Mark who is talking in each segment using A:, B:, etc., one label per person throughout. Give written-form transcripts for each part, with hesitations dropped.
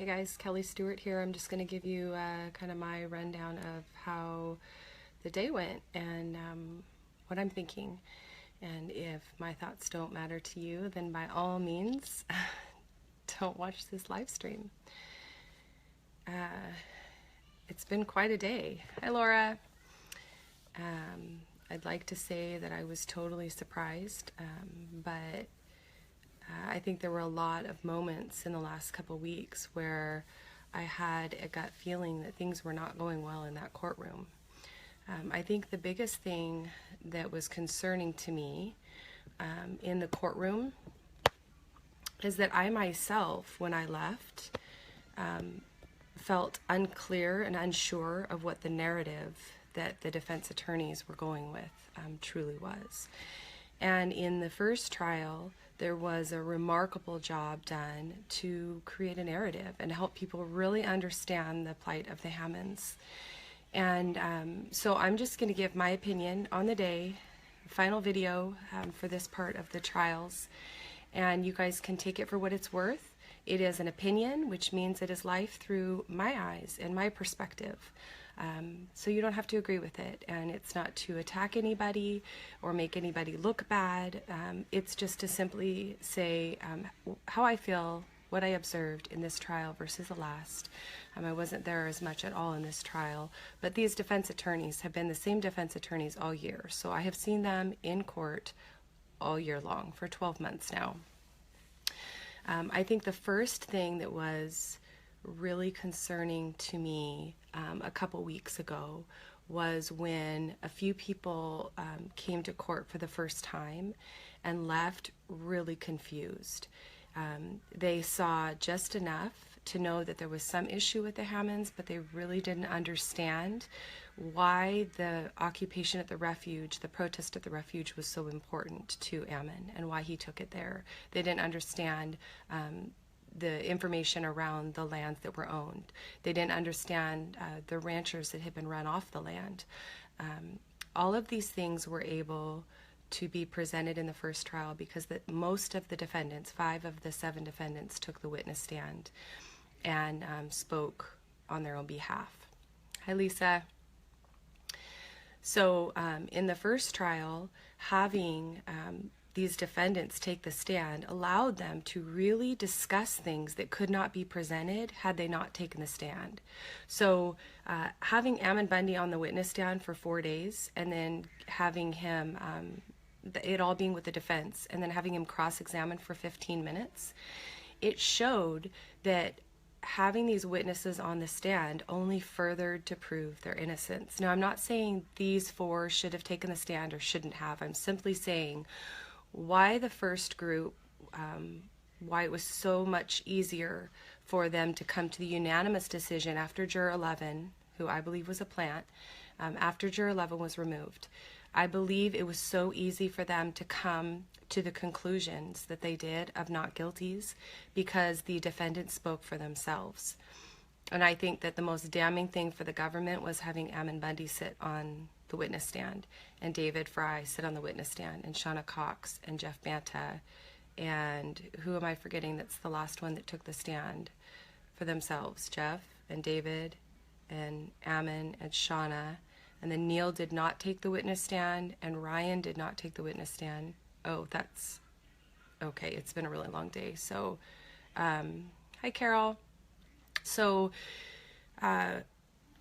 A: Hey guys, Kelli Stewart here. I'm just going to give you kind of my rundown of how the day went and what I'm thinking. And if my thoughts don't matter to you, then by all means, don't watch this live stream. It's been quite a day. Hi, Laura. I'd like to say that I was totally surprised, but I think there were a lot of moments in the last couple weeks where I had a gut feeling that things were not going well in that courtroom. I think the biggest thing that was concerning to me in the courtroom is that I myself, when I left, felt unclear and unsure of what the narrative that the defense attorneys were going with truly was. And in the first trial, there was a remarkable job done to create a narrative and help people really understand the plight of the Hammonds. And so I'm just going to give my opinion on the day, final video for this part of the trials. And you guys can take it for what it's worth. It is an opinion, which means it is life through my eyes and my perspective. So you don't have to agree with it, and it's not to attack anybody or make anybody look bad. It's just to simply say how I feel, what I observed in this trial versus the last. I wasn't there as much at all in this trial, but these defense attorneys have been the same defense attorneys all year. So I have seen them in court all year long for 12 months now. I think the first thing that was really concerning to me a couple weeks ago was when a few people came to court for the first time and left really confused. They saw just enough to know that there was some issue with the Hammonds, but they really didn't understand why the occupation at the refuge, the protest at the refuge, was so important to Ehmaer and why he took it there. They didn't understand the information around the lands that were owned. They didn't understand the ranchers that had been run off the land. All of these things were able to be presented in the first trial because most of the defendants, 5 of the 7 defendants, took the witness stand and spoke on their own behalf. Hi, Lisa. So in the first trial, having these defendants take the stand allowed them to really discuss things that could not be presented had they not taken the stand. So having Ammon Bundy on the witness stand for 4 days and then having him, it all being with the defense, and then having him cross-examine for 15 minutes, it showed that having these witnesses on the stand only furthered to prove their innocence. Now, I'm not saying these 4 should have taken the stand or shouldn't have. I'm simply saying why the first group, why it was so much easier for them to come to the unanimous decision after Juror 11, who I believe was a plant, after Juror 11 was removed. I believe it was so easy for them to come to the conclusions that they did of not guilties because the defendants spoke for themselves. And I think that the most damning thing for the government was having Ammon Bundy sit on the witness stand and David Fry sit on the witness stand and Shauna Cox and Jeff Banta and who am I forgetting that's the last one that took the stand for themselves? Jeff and David and Ammon and Shauna, and then Neil did not take the witness stand and Ryan did not take the witness stand. Oh, that's okay. It's been a really long day. So hi Carol. So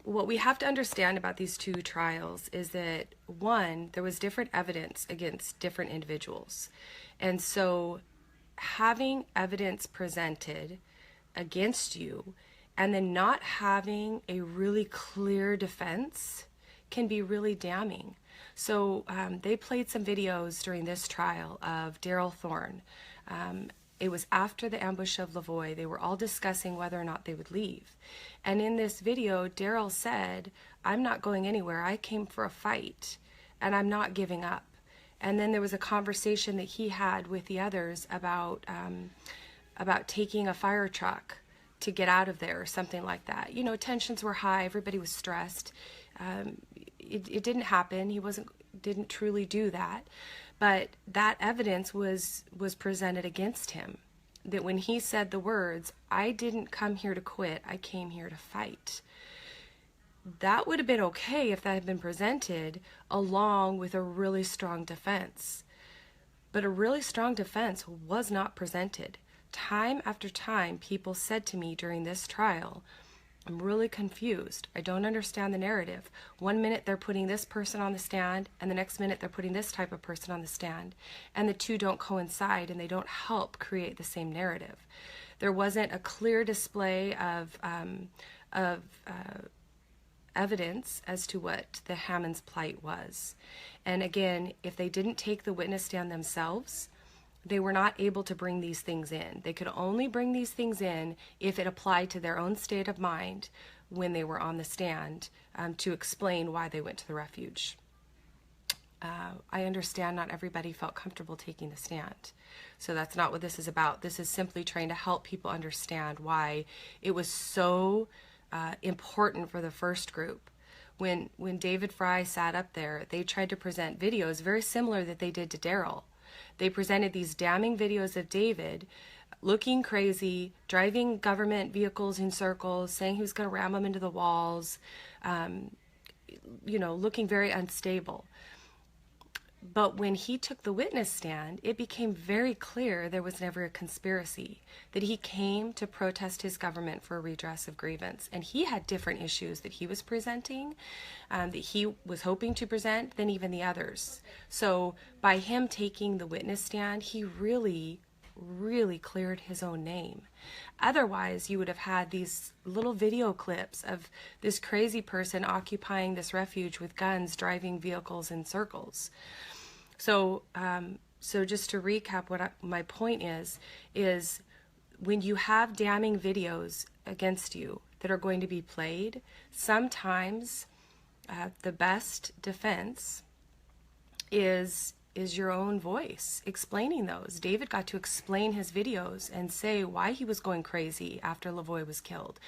A: what we have to understand about these 2 trials is that, one, there was different evidence against different individuals. And so having evidence presented against you and then not having a really clear defense can be really damning. So they played some videos during this trial of Darryl Thorn. It was after the ambush of Lavoie. They were all discussing whether or not they would leave. And in this video, Darryl said, "I'm not going anywhere. I came for a fight, and I'm not giving up." And then there was a conversation that he had with the others about taking a fire truck to get out of there or something like that. You know, tensions were high. Everybody was stressed. It didn't happen. He didn't truly do that. But that evidence was presented against him. that when he said the words, "I didn't come here to quit, I came here to fight," that would have been okay if that had been presented along with a really strong defense. But a really strong defense was not presented. Time after time, people said to me during this trial, "I'm really confused. I don't understand the narrative. One minute they're putting this person on the stand, and the next minute they're putting this type of person on the stand. And the two don't coincide, and they don't help create the same narrative." There wasn't a clear display of evidence as to what the Hammonds' plight was. And again, if they didn't take the witness stand themselves, they were not able to bring these things in. They could only bring these things in if it applied to their own state of mind when they were on the stand, to explain why they went to the refuge. I understand not everybody felt comfortable taking the stand. So that's not what this is about. This is simply trying to help people understand why it was so important for the first group. When David Fry sat up there, they tried to present videos very similar that they did to Darryl. They presented these damning videos of David looking crazy, driving government vehicles in circles, saying he was going to ram them into the walls, looking very unstable. But when he took the witness stand, it became very clear there was never a conspiracy, that he came to protest his government for a redress of grievance. And he had different issues that he was presenting, that he was hoping to present than even the others. So by him taking the witness stand, he really cleared his own name. Otherwise, you would have had these little video clips of this crazy person occupying this refuge with guns, driving vehicles in circles. So just to recap, my point is when you have damning videos against you that are going to be played, sometimes the best defense is your own voice explaining those. David got to explain his videos and say why he was going crazy after Lavoie was killed.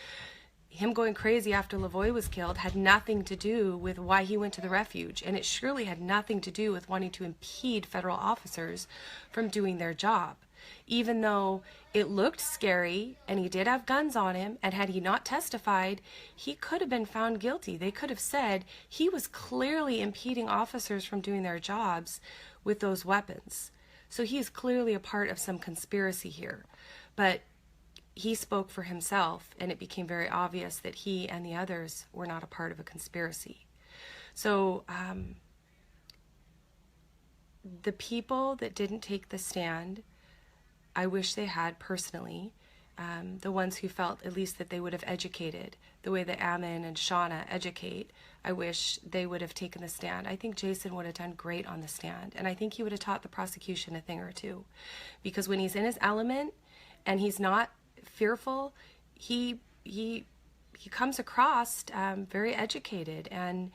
A: Him going crazy after Lavoie was killed had nothing to do with why he went to the refuge, and it surely had nothing to do with wanting to impede federal officers from doing their job. Even though it looked scary and he did have guns on him, and had he not testified, he could have been found guilty. They could have said he was clearly impeding officers from doing their jobs with those weapons. So he's clearly a part of some conspiracy here. But he spoke for himself, and it became very obvious that he and the others were not a part of a conspiracy. So the people that didn't take the stand, I wish they had personally. The ones who felt at least that they would have educated the way that Ammon and Shauna educate, I wish they would have taken the stand. I think Jason would have done great on the stand, and I think he would have taught the prosecution a thing or two, because when he's in his element and he's not fearful, he comes across very educated and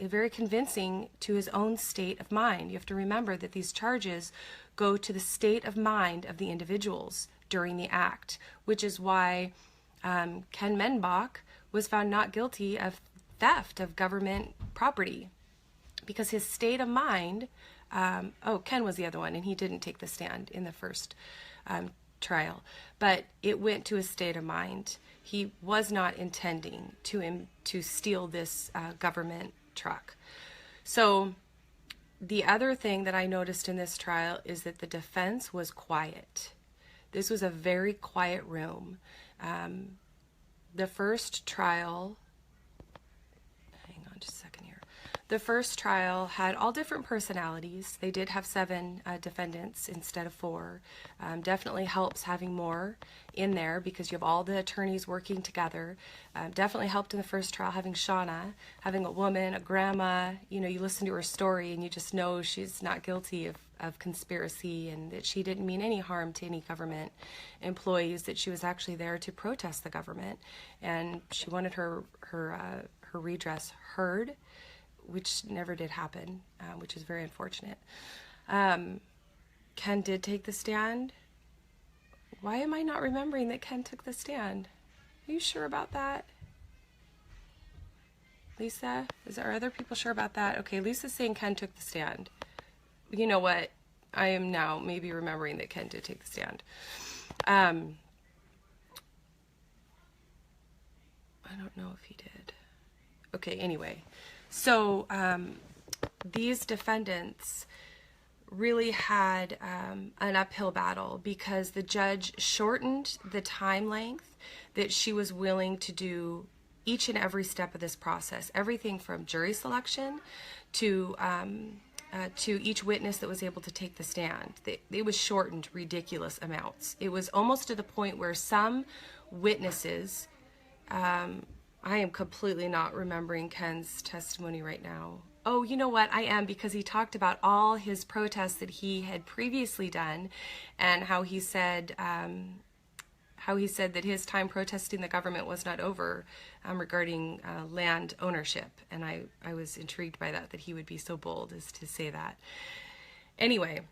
A: very convincing to his own state of mind. You have to remember that these charges go to the state of mind of the individuals during the act, which is why Ken Menbach was found not guilty of theft of government property, because his state of mind, Ken was the other one, and he didn't take the stand in the first trial, but it went to his state of mind. He was not intending to steal this government truck. So the other thing that I noticed in this trial is that the defense was quiet. This was a very quiet room. The first trial, hang on just a second here. The first trial had all different personalities. They did have 7 defendants instead of 4. Definitely helps having more in there because you have all the attorneys working together. Definitely helped in the first trial having Shauna, having a woman, a grandma. You know, you listen to her story and you just know she's not guilty of conspiracy, and that she didn't mean any harm to any government employees, that she was actually there to protest the government, and she wanted her redress heard, which never did happen, which is very unfortunate. Ken did take the stand. Why am I not remembering that Ken took the stand? Are you sure about that? Lisa, are other people sure about that? Okay, Lisa's saying Ken took the stand. You know what? I am now maybe remembering that Ken did take the stand. I don't know if he did. Okay, anyway. So these defendants really had an uphill battle because the judge shortened the time length that she was willing to do each and every step of this process. Everything from jury selection to each witness that was able to take the stand. It was shortened ridiculous amounts. It was almost to the point where some witnesses, I am completely not remembering Ken's testimony right now. Oh, you know what? I am, because he talked about all his protests that he had previously done, and how he said that his time protesting the government was not over, regarding land ownership. And I was intrigued by that he would be so bold as to say that. Anyway,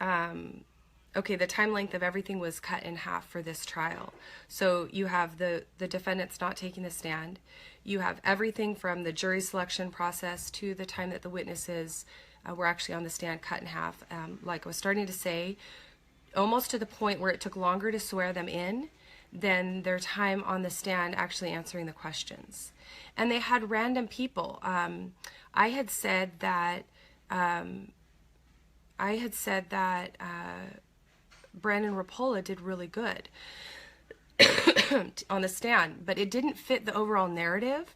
A: okay, the time length of everything was cut in half for this trial. So you have the defendants not taking the stand. You have everything from the jury selection process to the time that the witnesses were actually on the stand cut in half. Like I was starting to say, almost to the point where it took longer to swear them in than their time on the stand actually answering the questions. And they had random people. I had said that Brandon Rapola did really good on the stand, but it didn't fit the overall narrative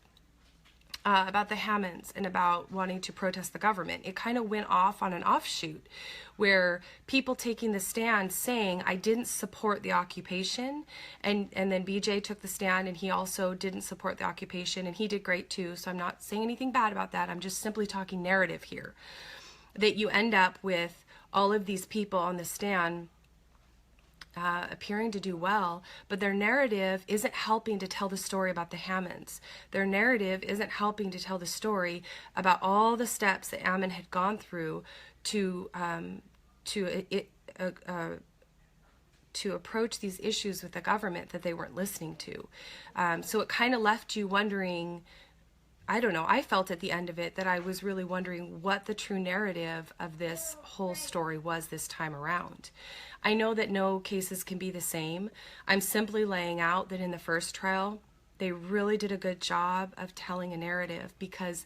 A: about the Hammonds and about wanting to protest the government. It kind of went off on an offshoot where people taking the stand saying, I didn't support the occupation, and then BJ took the stand and he also didn't support the occupation, and he did great too, so I'm not saying anything bad about that. I'm just simply talking narrative here. That you end up with all of these people on the stand appearing to do well, but their narrative isn't helping to tell the story about the Hammonds. Their narrative isn't helping to tell the story about all the steps that Ammon had gone through to approach these issues with the government that they weren't listening to. So it kind of left you wondering, I don't know, I felt at the end of it that I was really wondering what the true narrative of this whole story was this time around. I know that no cases can be the same. I'm simply laying out that in the first trial, they really did a good job of telling a narrative, because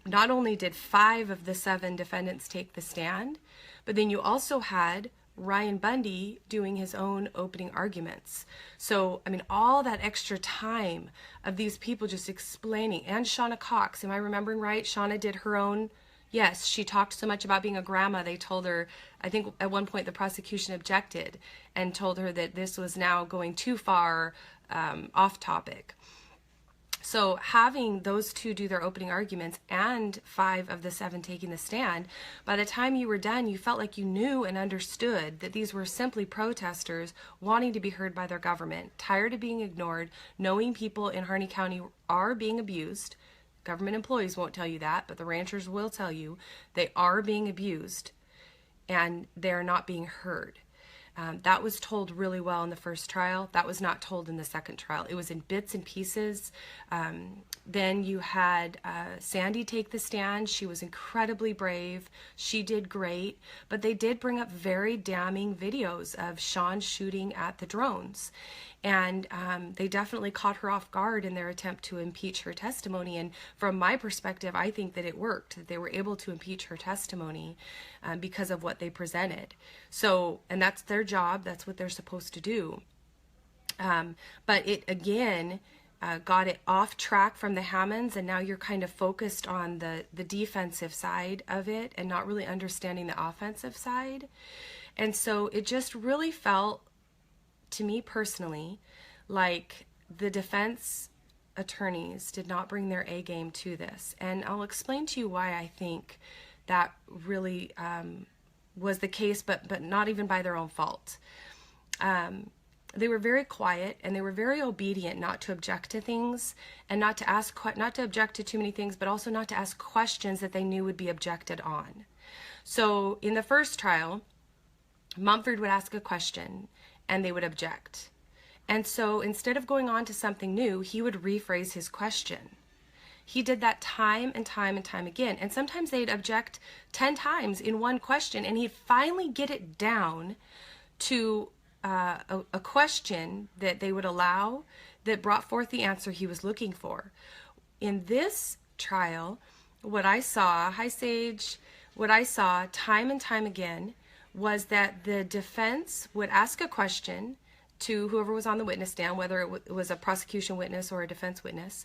A: not only did 5 of the 7 defendants take the stand, but then you also had Ryan Bundy doing his own opening arguments. So, I mean, all that extra time of these people just explaining, and Shauna Cox, am I remembering right? Shauna did her own, yes, she talked so much about being a grandma, they told her, I think at one point the prosecution objected and told her that this was now going too far off topic. So having those 2 do their opening arguments and 5 of the 7 taking the stand, by the time you were done, you felt like you knew and understood that these were simply protesters wanting to be heard by their government, tired of being ignored, knowing people in Harney County are being abused. Government employees won't tell you that, but the ranchers will tell you they are being abused and they're not being heard. That was told really well in the first trial. That was not told in the second trial. It was in bits and pieces. Then you had Sandy take the stand. She was incredibly brave. She did great. But they did bring up very damning videos of Sean shooting at the drones. And they definitely caught her off guard in their attempt to impeach her testimony. And from my perspective, I think that it worked, that they were able to impeach her testimony because of what they presented. So, and that's their job. That's what they're supposed to do. But it, again, got it off track from the Hammonds, and now you're kind of focused on the defensive side of it and not really understanding the offensive side. And so it just really felt, to me personally, like the defense attorneys did not bring their A game to this. And I'll explain to you why I think that really was the case, but not even by their own fault. They were very quiet and they were very obedient not to object to things and not to object to too many things, but also not to ask questions that they knew would be objected on. So in the first trial, Mumford would ask a question and they would object. And so instead of going on to something new, he would rephrase his question. He did that time and time and time again. And sometimes they'd object 10 times in one question, and he'd finally get it down to a question that they would allow that brought forth the answer he was looking for. In this trial, what I saw, Hi Sage, what I saw time and time again was that the defense would ask a question to whoever was on the witness stand, whether it was a prosecution witness or a defense witness,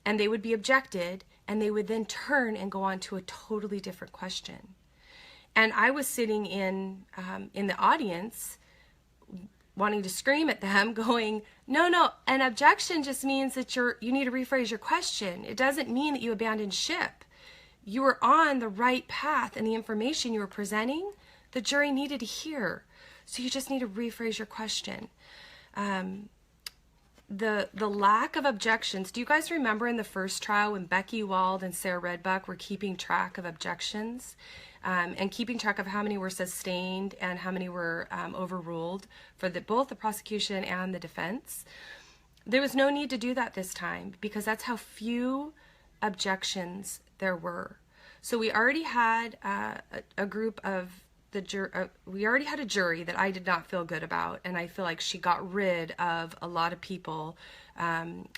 A: and they would be objected, and they would then turn and go on to a totally different question. And I was sitting in the audience wanting to scream at them, going, no, an objection just means that you need to rephrase your question. It doesn't mean that you abandoned ship. You were on the right path, and the information you were presenting, the jury needed to hear. So you just need to rephrase your question. The lack of objections. Do you guys remember in the first trial when Becky Wald and Sarah Redbuck were keeping track of objections? And keeping track of how many were sustained and how many were overruled for both the prosecution and the defense. There was no need to do that this time because that's how few objections there were. So we already had a group of we already had a jury that I did not feel good about, and I feel like she got rid of a lot of people,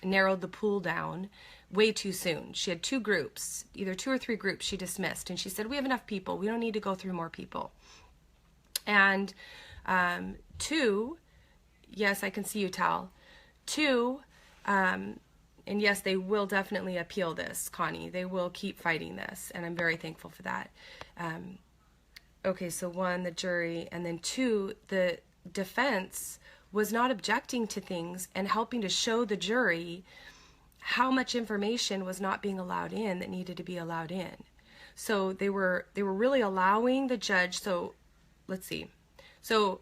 A: narrowed the pool down way too soon. She had two groups, either 2 or 3 groups she dismissed, and she said, we have enough people, we don't need to go through more people. And 2, yes, I can see you, Tal. 2, and yes, they will definitely appeal this, Connie. They will keep fighting this, and I'm very thankful for that. Okay, so 1, the jury, and then 2, the defense was not objecting to things and helping to show the jury how much information was not being allowed in that needed to be allowed in. So they were really allowing the judge. So let's see. So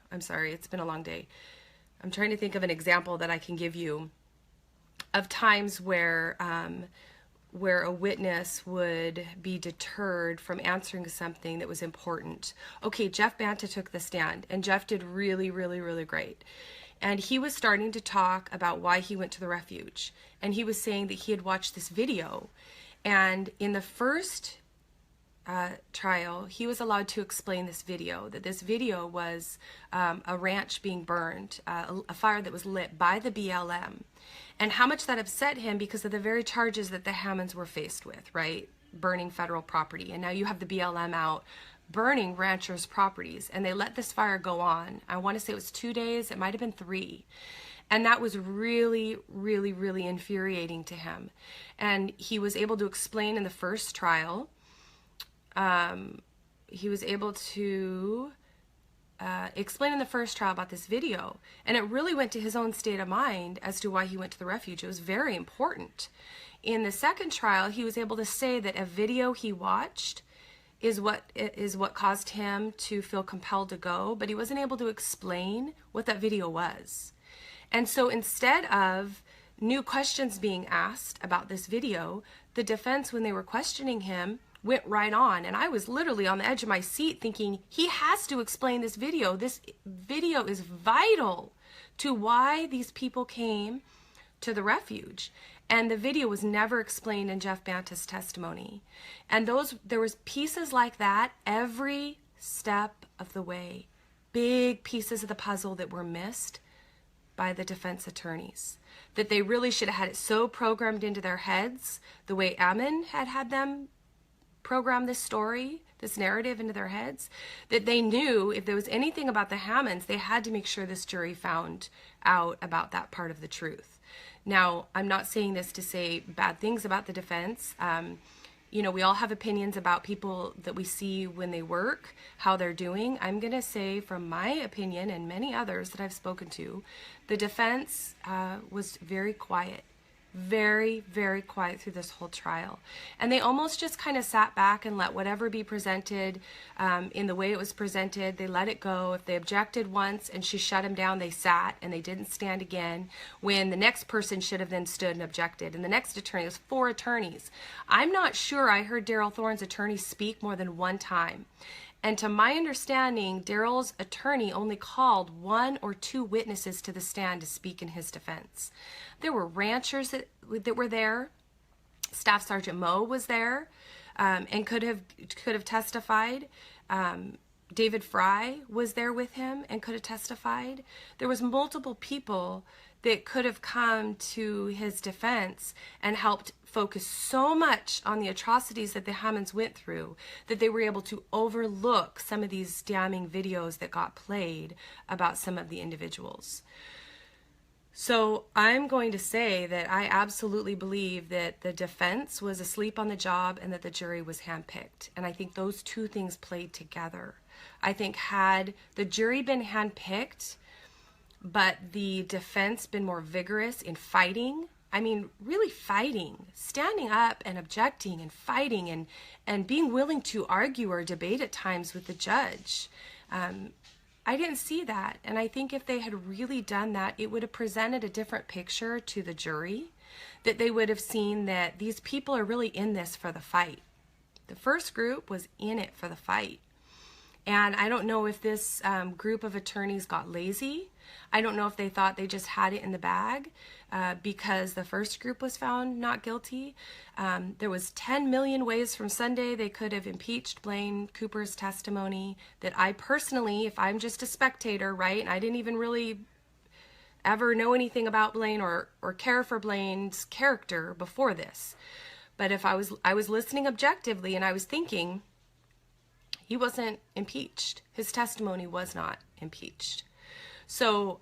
A: I'm sorry, it's been a long day. I'm trying to think of an example that I can give you of times where a witness would be deterred from answering something that was important. Okay, Jeff Banta took the stand, and Jeff did really, really, really great. And he was starting to talk about why he went to the refuge. And he was saying that he had watched this video. And in the first trial, he was allowed to explain this video, that this video was a ranch being burned, a fire that was lit by the BLM. And how much that upset him because of the very charges that the Hammonds were faced with, right? Burning federal property. And now you have the BLM out burning ranchers' properties, and they let this fire go on. I want to say it was 2 days, it might have been 3. And that was really, really, really infuriating to him. And he was able to explain in the first trial, explain in the first trial about this video. And it really went to his own state of mind as to why he went to the refuge. It was very important. In the second trial, he was able to say that a video he watched is what caused him to feel compelled to go, but he wasn't able to explain what that video was. And so instead of new questions being asked about this video, the defense, when they were questioning him, went right on. And I was literally on the edge of my seat thinking, he has to explain this video. This video is vital to why these people came to the refuge. And the video was never explained in Jeff Banta's testimony. And there was pieces like that every step of the way. Big pieces of the puzzle that were missed by the defense attorneys. That they really should have had it so programmed into their heads, the way Ammon had them program this story, this narrative into their heads, that they knew if there was anything about the Hammonds, they had to make sure this jury found out about that part of the truth. Now, I'm not saying this to say bad things about the defense. We all have opinions about people that we see when they work, how they're doing. I'm going to say, from my opinion and many others that I've spoken to, the defense was very quiet. Very, very quiet through this whole trial. And they almost just kind of sat back and let whatever be presented in the way it was presented. They let it go. If they objected once and she shut them down, they sat and they didn't stand again, when the next person should have then stood and objected. And the next attorney, was 4 attorneys. I'm not sure I heard Darryl Thorn's attorney speak more than 1 time. And to my understanding, Darryl's attorney only called 1 or 2 witnesses to the stand to speak in his defense. There were ranchers that were there. Staff Sergeant Moe was there and could have testified. David Fry was there with him and could have testified. There was multiple people that could have come to his defense and helped focus so much on the atrocities that the Hammonds went through that they were able to overlook some of these damning videos that got played about some of the individuals. So I'm going to say that I absolutely believe that the defense was asleep on the job and that the jury was handpicked. And I think those two things played together. I think had the jury been handpicked, but the defense been more vigorous in fighting, I mean, really fighting, standing up and objecting and fighting and being willing to argue or debate at times with the judge. I didn't see that. And I think if they had really done that, it would have presented a different picture to the jury, that they would have seen that these people are really in this for the fight. The first group was in it for the fight. And I don't know if this group of attorneys got lazy. I don't know if they thought they just had it in the bag because the first group was found not guilty. There was 10 million ways from Sunday they could have impeached Blaine Cooper's testimony that I personally, if I'm just a spectator, right, and I didn't even really ever know anything about Blaine or care for Blaine's character before this. But if I was listening objectively and I was thinking, he wasn't impeached. His testimony was not impeached. So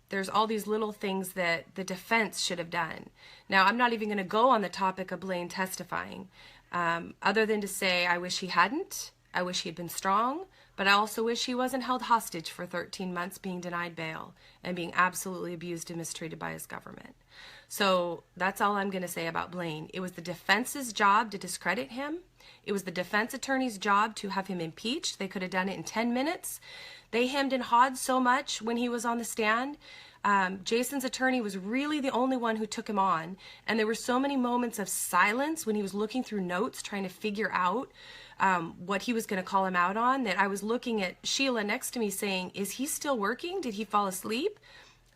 A: there's all these little things that the defense should have done. Now, I'm not even going to go on the topic of Blaine testifying, other than to say I wish he hadn't. I wish he had been strong, but I also wish he wasn't held hostage for 13 months being denied bail and being absolutely abused and mistreated by his government. So that's all I'm going to say about Blaine. It was the defense's job to discredit him. It was the defense attorney's job to have him impeached. They could have done it in 10 minutes. They hemmed and hawed so much when he was on the stand. Jason's attorney was really the only one who took him on. And there were so many moments of silence when he was looking through notes, trying to figure out what he was going to call him out on, that I was looking at Sheila next to me saying, is he still working? Did he fall asleep?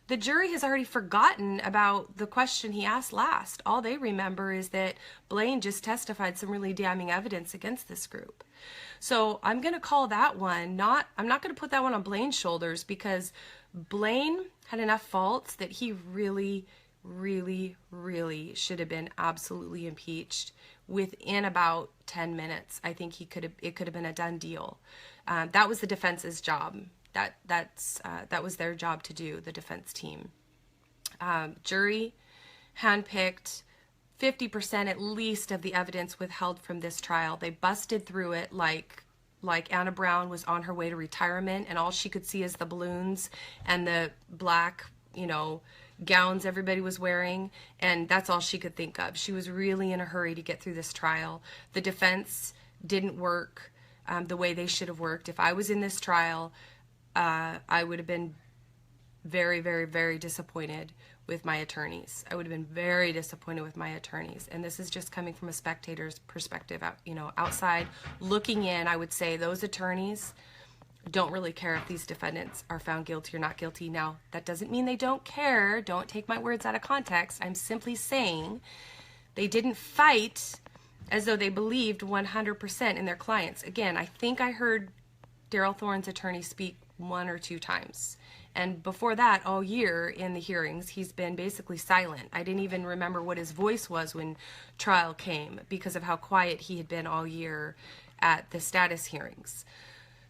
A: The jury has already forgotten about the question he asked last. All they remember is that Blaine just testified some really damning evidence against this group. So I'm going to call that one, I'm not going to put that one on Blaine's shoulders, because Blaine had enough faults that he really, really, really should have been absolutely impeached within about 10 minutes. I think it could have been a done deal. That was the defense's job. That was their job to do, the defense team. Jury handpicked 50% at least of the evidence withheld from this trial. They busted through it like Anna Brown was on her way to retirement and all she could see is the balloons and the black, gowns everybody was wearing, and that's all she could think of. She was really in a hurry to get through this trial. The defense didn't work the way they should have worked. If I was in this trial, I would have been very, very, very disappointed with my attorneys. I would have been very disappointed with my attorneys. And this is just coming from a spectator's perspective, outside looking in. I would say those attorneys don't really care if these defendants are found guilty or not guilty. Now, that doesn't mean they don't care. Don't take my words out of context. I'm simply saying they didn't fight as though they believed 100% in their clients. Again, I think I heard Darryl Thorn's attorney speak 1 or 2 times. And before that, all year in the hearings, he's been basically silent. I didn't even remember what his voice was when trial came because of how quiet he had been all year at the status hearings.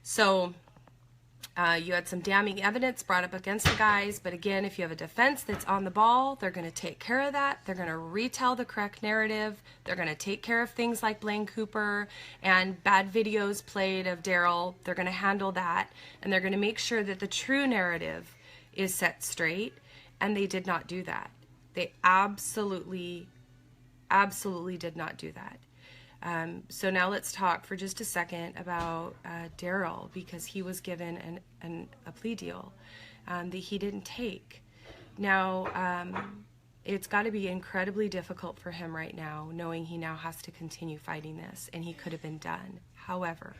A: So you had some damning evidence brought up against the guys, but again, if you have a defense that's on the ball, they're going to take care of that. They're going to retell the correct narrative. They're going to take care of things like Blaine Cooper and bad videos played of Darryl. They're going to handle that, and they're going to make sure that the true narrative is set straight, and they did not do that. They absolutely did not do that. So now let's talk for just a second about Darryl, because he was given a plea deal that he didn't take. Now, it's got to be incredibly difficult for him right now, knowing he now has to continue fighting this, and he could have been done. However,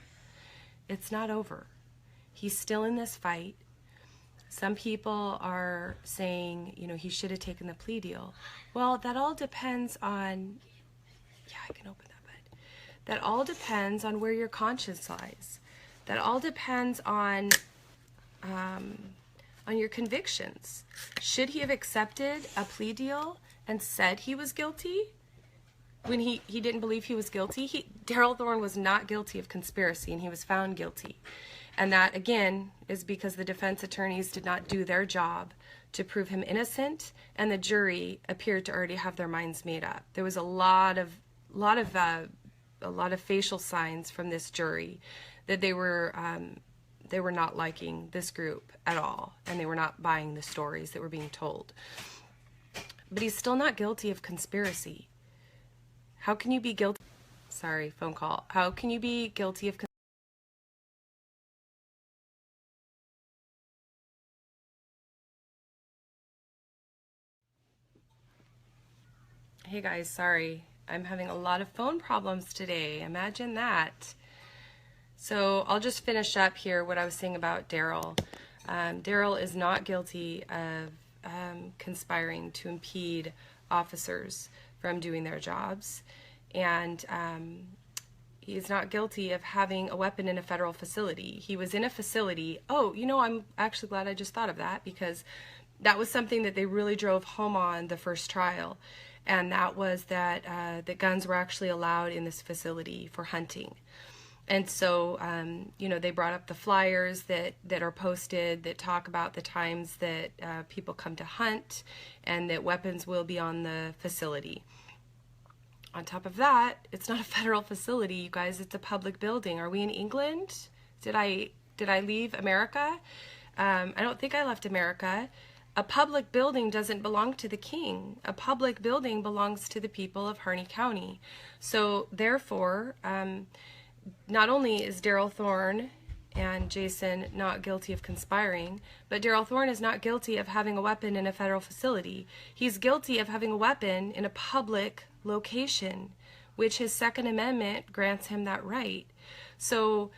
A: it's not over. He's still in this fight. Some people are saying, he should have taken the plea deal. Well, that all depends on, I can open that. That all depends on where your conscience lies. That all depends on your convictions. Should he have accepted a plea deal and said he was guilty when he didn't believe he was guilty? Darryl Thorn was not guilty of conspiracy, and he was found guilty. And that, again, is because the defense attorneys did not do their job to prove him innocent, and the jury appeared to already have their minds made up. There was a lot of facial signs from this jury that they were not liking this group at all, and they were not buying the stories that were being told. But he's still not guilty of conspiracy. How can you be guilty? Sorry, phone call. How can you be guilty of conspiracy? Hey guys, sorry. I'm having a lot of phone problems today. Imagine that. So I'll just finish up here what I was saying about Darryl. Darryl is not guilty of conspiring to impede officers from doing their jobs. And he is not guilty of having a weapon in a federal facility. He was in a facility. Oh, you know, I'm actually glad I just thought of that, because that was something that they really drove home on the first trial. And that was that the guns were actually allowed in this facility for hunting. And so, you know, they brought up the flyers that are posted that talk about the times that people come to hunt, and that weapons will be on the facility. On top of that, it's not a federal facility, you guys. It's a public building. Are we in England? Did I leave America? I don't think I left America. A public building doesn't belong to the king. A public building belongs to the people of Harney County. So therefore, not only is Darryl Thorn and Jason not guilty of conspiring, but Darryl Thorn is not guilty of having a weapon in a federal facility. He's guilty of having a weapon in a public location, which his Second Amendment grants him that right. So,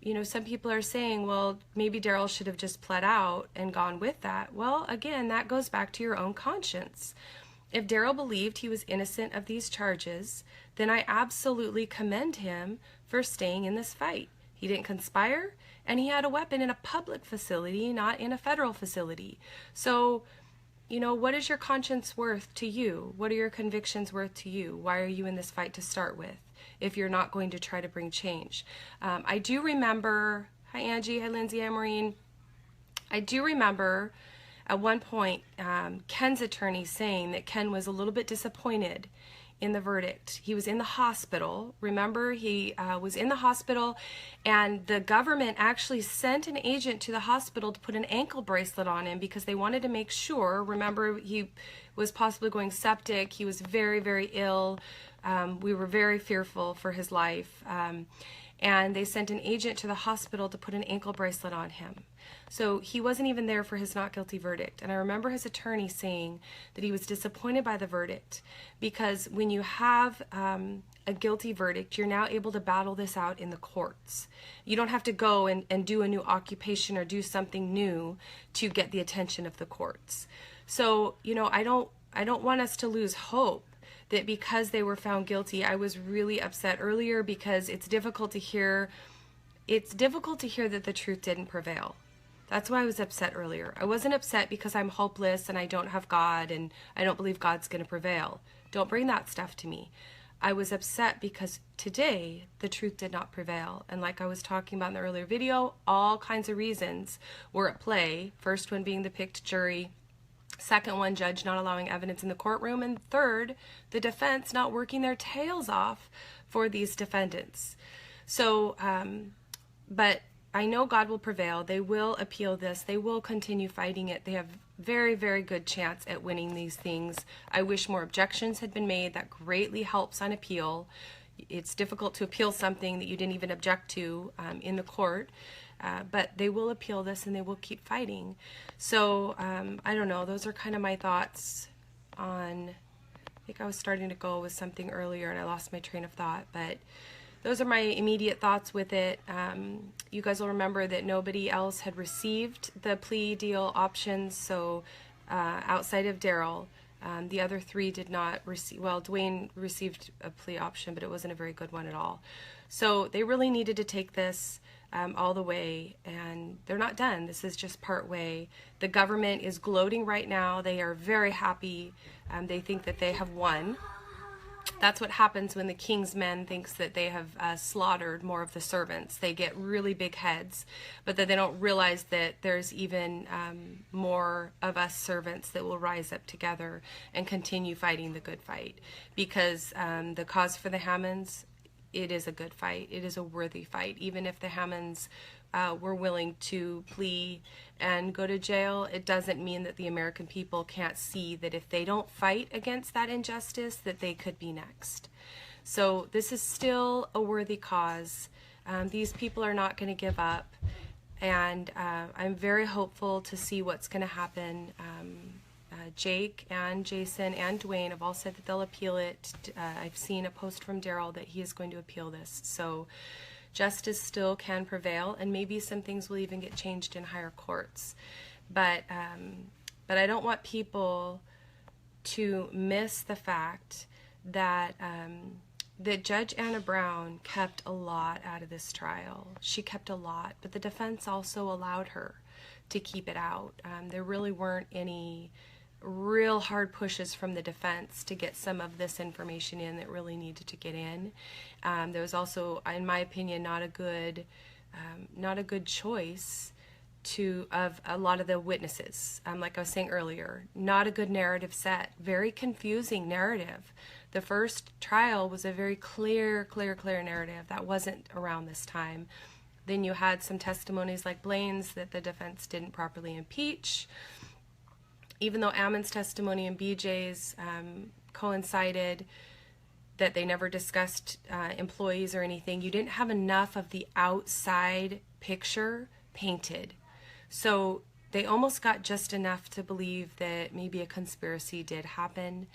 A: you know, some people are saying, well, maybe Darryl should have just pled out and gone with that. Well, again, that goes back to your own conscience. If Darryl believed he was innocent of these charges, then I absolutely commend him for staying in this fight. He didn't conspire, and he had a weapon in a public facility, not in a federal facility. So, you know, what is your conscience worth to you? What are your convictions worth to you? Why are you in this fight to start with, if you're not going to try to bring change? I do remember, hi Angie, hi Lindsay, hi Maureen. I do remember at one point Ken's attorney saying that Ken was a little bit disappointed in the verdict. He was in the hospital. Remember, he was in the hospital, and the government actually sent an agent to the hospital to put an ankle bracelet on him because they wanted to make sure. Remember, he was possibly going septic. He was very, very ill. We were very fearful for his life. And they sent an agent to the hospital to put an ankle bracelet on him. So he wasn't even there for his not guilty verdict. And I remember his attorney saying that he was disappointed by the verdict, because when you have a guilty verdict, you're now able to battle this out in the courts. You don't have to go and do a new occupation or do something new to get the attention of the courts. So, you know, I don't want us to lose hope that because they were found guilty. I was really upset earlier because it's difficult to hear that the truth didn't prevail. That's why I was upset earlier. I wasn't upset because I'm hopeless and I don't have God and I don't believe God's going to prevail. Don't bring that stuff to me. I was upset because today the truth did not prevail. And like I was talking about in the earlier video, all kinds of reasons were at play. First one being the picked jury. Second one, judge not allowing evidence in the courtroom. And third, the defense not working their tails off for these defendants. So, but I know God will prevail. They will appeal this. They will continue fighting it. They have very, very good chance at winning these things. I wish more objections had been made. That greatly helps on appeal. It's difficult to appeal something that you didn't even object to in the court. But they will appeal this and they will keep fighting. So I don't know. Those are kind of my thoughts on, I think I was starting to go with something earlier and I lost my train of thought. But those are my immediate thoughts with it. You guys will remember that nobody else had received the plea deal options. So outside of Darryl, the other three did not receive. Well, Duane received a plea option, but it wasn't a very good one at all. So they really needed to take this. all the way, and they're not done. This is just part way. The government is gloating right now. They are very happy. They think that they have won. That's what happens when the king's men thinks that they have slaughtered more of the servants. They get really big heads, but then they don't realize that there's even more of us servants that will rise up together and continue fighting the good fight. Because the cause for the Hammonds, it is a good fight. It is a worthy fight. Even if the Hammonds were willing to plea and go to jail, it doesn't mean that the American people can't see that if they don't fight against that injustice, that they could be next. So this is still a worthy cause. These people are not going to give up, and I'm very hopeful to see what's going to happen. Jake and Jason and Duane have all said that they'll appeal it. I've seen a post from Darryl that he is going to appeal this. So justice still can prevail, and maybe some things will even get changed in higher courts. But I don't want people to miss the fact that that Judge Anna Brown kept a lot out of this trial. She kept a lot, but the defense also allowed her to keep it out. There really weren't any real hard pushes from the defense to get some of this information in that really needed to get in. There was also, in my opinion, not a good choice of a lot of the witnesses. Like I was saying earlier, not a good narrative set, very confusing narrative. The first trial was a very clear narrative that wasn't around this time. Then you had some testimonies like Blaine's that the defense didn't properly impeach. Even though Ammon's testimony and BJ's coincided, that they never discussed employees or anything, you didn't have enough of the outside picture painted. So they almost got just enough to believe that maybe a conspiracy did happen.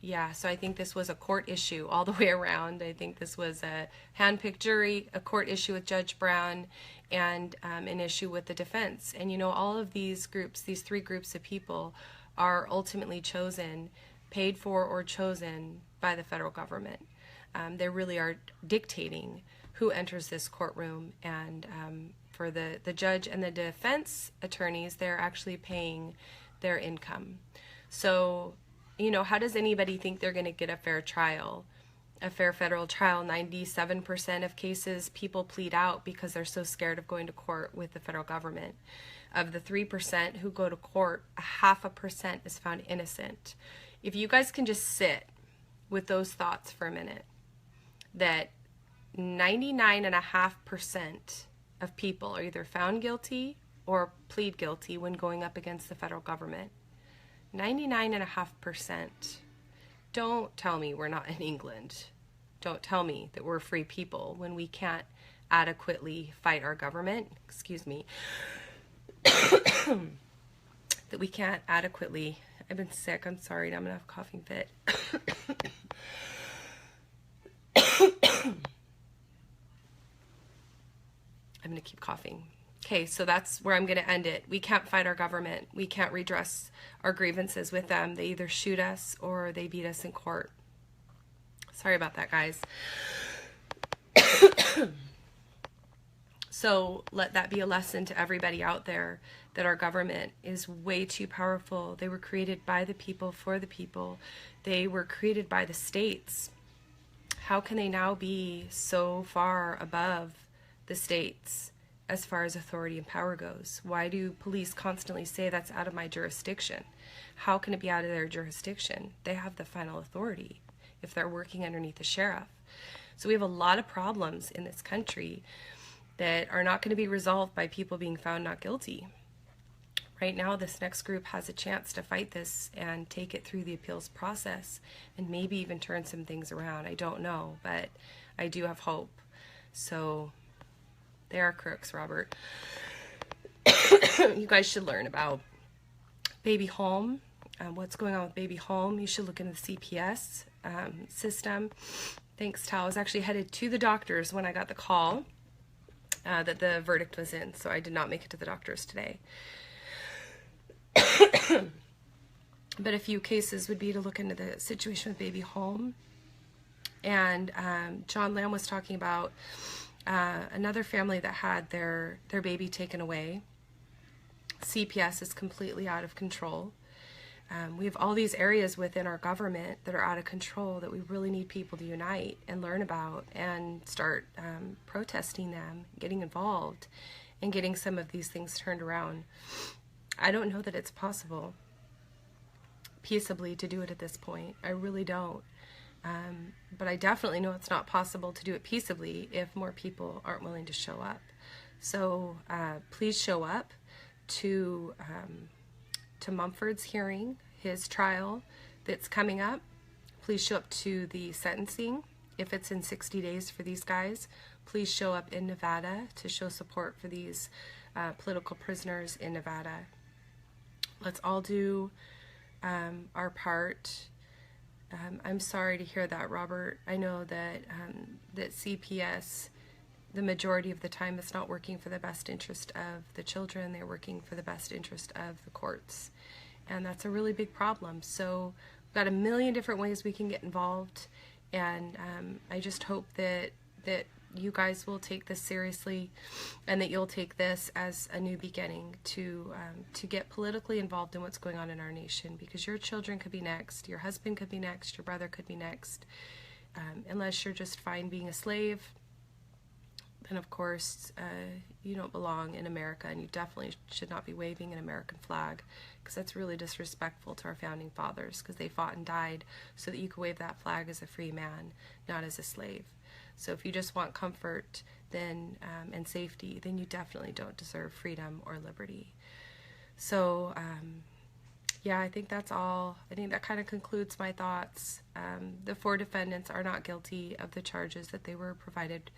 A: Yeah, so I think this was a court issue all the way around. I think this was a hand-picked jury, a court issue with Judge Brown, and an issue with the defense. And you know, all of these groups, these three groups of people, are ultimately chosen, paid for or chosen by the federal government. They really are dictating who enters this courtroom, and for the judge and the defense attorneys, they're actually paying their income. So, you know, how does anybody think they're going to get a fair trial? A fair federal trial? 97% of cases, people plead out because they're so scared of going to court with the federal government. Of the 3% who go to court, 0.5% is found innocent. If you guys can just sit with those thoughts for a minute, that 99.5% of people are either found guilty or plead guilty when going up against the federal government. 99.5%. Don't tell me we're not in England. Don't tell me that we're free people when we can't adequately fight our government. Excuse me. That we can't adequately. I've been sick. I'm sorry. I'm going to have a coughing fit. I'm going to keep coughing. Okay, so that's where I'm going to end it. We can't fight our government. We can't redress our grievances with them. They either shoot us or they beat us in court. Sorry about that, guys. So let that be a lesson to everybody out there, that our government is way too powerful. They were created by the people, for the people. They were created by the states. How can they now be so far above the states as far as authority and power goes? Why do police constantly say that's out of my jurisdiction? How can it be out of their jurisdiction? They have the final authority if they're working underneath the sheriff. So we have a lot of problems in this country that are not going to be resolved by people being found not guilty. Right now, this next group has a chance to fight this and take it through the appeals process and maybe even turn some things around. I don't know, but I do have hope. So they are crooks, Robert. You guys should learn about Baby Home, what's going on with Baby Home. You should look into the CPS system. Thanks, Tal. I was actually headed to the doctors when I got the call that the verdict was in, so I did not make it to the doctors today. But a few cases would be to look into the situation with Baby Home. And John Lamb was talking about another family that had their baby taken away. CPS is completely out of control. We have all these areas within our government that are out of control that we really need people to unite and learn about and start protesting them, getting involved, and getting some of these things turned around. I don't know that it's possible peaceably to do it at this point. I really don't. But I definitely know it's not possible to do it peaceably if more people aren't willing to show up. So please show up to Mumford's hearing, his trial that's coming up. Please show up to the sentencing if it's in 60 days for these guys. Please show up in Nevada to show support for these political prisoners in Nevada. Let's all do our part. I'm sorry to hear that, Robert. I know that that CPS, the majority of the time, is not working for the best interest of the children. They're working for the best interest of the courts. And that's a really big problem. So we've got a million different ways we can get involved. And I just hope that you guys will take this seriously, and that you'll take this as a new beginning to get politically involved in what's going on in our nation, because your children could be next, your husband could be next, your brother could be next. Unless you're just fine being a slave, then of course you don't belong in America, and you definitely should not be waving an American flag, because that's really disrespectful to our founding fathers, because they fought and died so that you could wave that flag as a free man, not as a slave. So if you just want comfort then and safety, then you definitely don't deserve freedom or liberty. So yeah, I think that's all. I think that kind of concludes my thoughts. The 4 defendants are not guilty of the charges that they were provided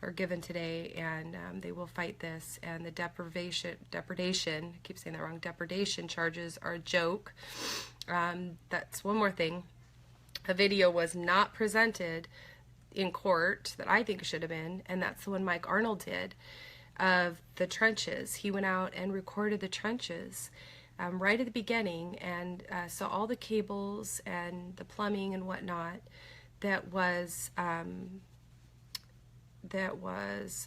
A: or given today, and they will fight this. And the depredation, I keep saying that wrong, depredation charges are a joke. That's one more thing. A video was not presented in court that I think should have been, and that's the one Mike Arnold did of the trenches. He went out and recorded the trenches right at the beginning, and so all the cables and the plumbing and whatnot that was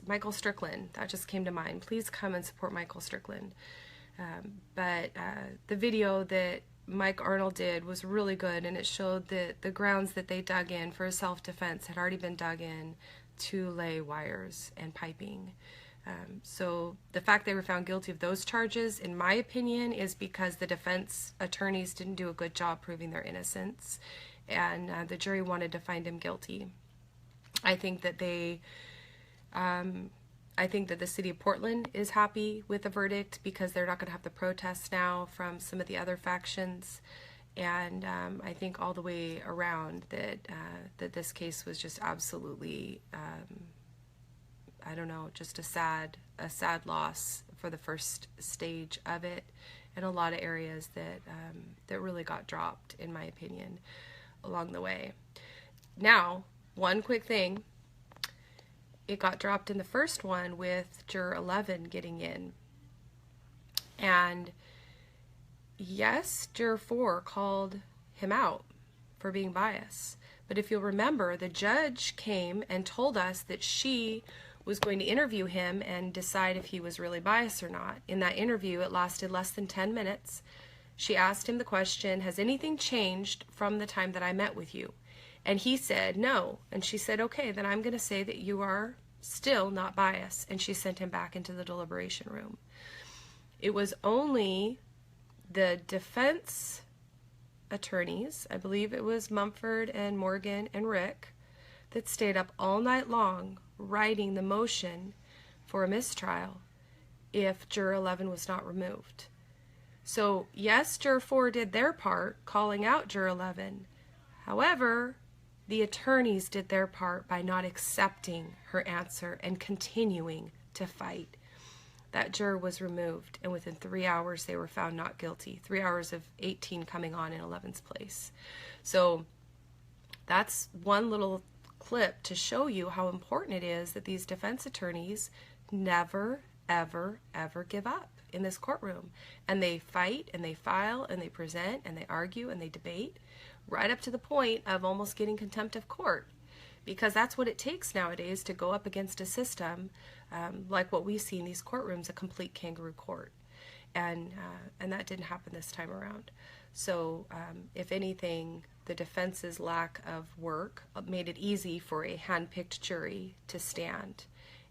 A: Michael Strickland. That just came to mind. Please come and support Michael Strickland. But the video that Mike Arnold did was really good, and it showed that the grounds that they dug in for self-defense had already been dug in to lay wires and piping. So the fact they were found guilty of those charges, in my opinion, is because the defense attorneys didn't do a good job proving their innocence, and the jury wanted to find him guilty. I think that the city of Portland is happy with the verdict, because they're not going to have the protests now from some of the other factions. And I think all the way around that this case was just absolutely, I don't know, just a sad loss for the first stage of it, and a lot of areas that really got dropped, in my opinion, along the way. Now, one quick thing. It got dropped in the first one with Juror 11 getting in. And yes, Juror 4 called him out for being biased. But if you'll remember, the judge came and told us that she was going to interview him and decide if he was really biased or not. In that interview, it lasted less than 10 minutes. She asked him the question, "Has anything changed from the time that I met with you?" And he said no. And she said, "Okay, then I'm going to say that you are still not biased." And she sent him back into the deliberation room. It was only the defense attorneys, I believe it was Mumford and Morgan and Rick, that stayed up all night long writing the motion for a mistrial if Juror 11 was not removed. So yes, Juror 4 did their part, calling out Juror 11. However, the attorneys did their part by not accepting her answer and continuing to fight. That juror was removed, and within 3 hours they were found not guilty. 3 hours of 18 coming on in 11's place. So that's one little clip to show you how important it is that these defense attorneys never, ever, ever give up in this courtroom. And they fight, and they file, and they present, and they argue, and they debate, right up to the point of almost getting contempt of court, because that's what it takes nowadays to go up against a system like what we see in these courtrooms, a complete kangaroo court. And that didn't happen this time around. So if anything, the defense's lack of work made it easy for a hand-picked jury to stand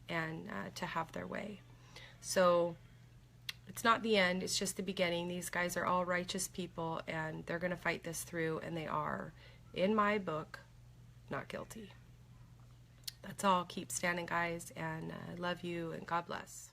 A: and to have their way. So it's not the end, it's just the beginning. These guys are all righteous people, and they're going to fight this through, and they are, in my book, not guilty. That's all. Keep standing, guys, and I love you, and God bless.